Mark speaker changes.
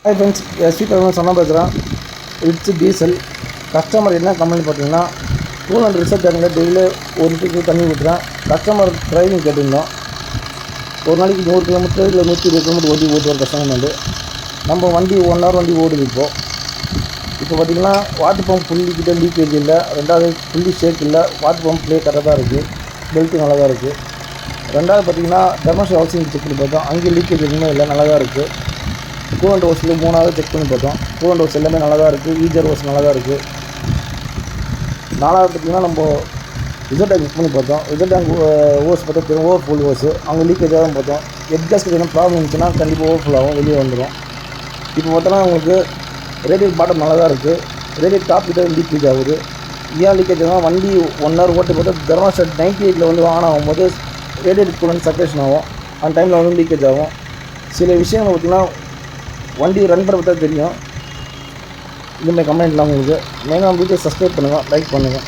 Speaker 1: Hi friends, SP Burman சொன்னால் பேசுகிறேன். It's diesel. Customer என்ன கம்ப்ளைண்ட் பார்த்தீங்கன்னா, கூல் அண்ட் ரிசர்வ் டேங்கில் டெய்லி ஒரு லிட்டருக்கு தண்ணி ஊற்றுறேன். கஸ்டமர் டிரைவிங் கேட்டிருந்தோம். ஒரு நாளைக்கு 100 கிலோமீட்டர் இல்லை 120 கிலோமீட்டர் ஓட்டி ஓட்டுவார் கஸ்டமர் வந்து. நம்ம வண்டி 1 ஹவர் வண்டி ஓடுது. இப்போ பார்த்திங்கன்னா வாட்டர் பம்ப் புள்ளிக்கிட்ட லீக்கேஜ் இல்லை. ரெண்டாவது புள்ளி ஷேக் இல்லை. வாட்டர் பம்ப்லேயே கரெக்டாக தான் இருக்குது. பெல்ட்டு நல்லா தான் இருக்குது. ரெண்டாவது பார்த்திங்கன்னா டெர்மோஸ்டேட் ஹவுசிங் செக் பண்ணி பார்த்தோம். அங்கே லீக்கேஜ் எதுவுமே இல்லை, நல்லா தான் இருக்குது. கூலண்ட் ஹோஸில் 3ஆவது செக் பண்ணி பார்த்தோம். கூலண்ட் ஹோஸ் எல்லாமே நல்லா தான் இருக்குது. ஈஜர் ஹோஸ் நல்லா தான் இருக்குது. 4ஆவது பார்த்திங்கன்னா நம்ம ரிசர்வ் டேங்க் செக் பண்ணி பார்த்தோம். ரிசர்வ் டேங்க் ஹோஸ் பார்த்தா தெரியும், ஓவர் ஃபுல் ஹோஸு. அவங்க லீக்கேஜாக தான் பார்த்தோம். ஹெட் கேஸ்கெட் எதுவும் ப்ராப்ளம் இருந்துச்சுன்னா கண்டிப்பாக ஓவர் ஃபுல் ஆகும், வெளியே வந்துடும். இப்போ பார்த்தோன்னா உங்களுக்கு ரேடியேட் பாட்டம் நல்லா தான் இருக்குது. ரேடியேட் டாப் கிட்ட லீக்கேஜ் ஆகுது. ஏன் லீக்கேஜ் ஆகும்? வண்டி 1 ஹவர் ஓட்டி பார்த்தா தெர்மோஸ்டேட் 98 வந்து ஆன் ஆகும்போது ரேடியேட் கூலண்ட் செப்பரேஷன் ஆகும். அந்த டைமில் வந்து லீக்கேஜ் ஆகும். சில விஷயங்கள் பார்த்திங்கன்னா வண்டி ரன் பண்ண பார்த்தா தெரியும். இதுமாதிரி கம்ப்ளைண்ட்லாம் உங்களுக்கு மெயினாக வீடியோ சப்ஸ்கிரைப் பண்ணுங்கள், லைக் பண்ணுங்கள்.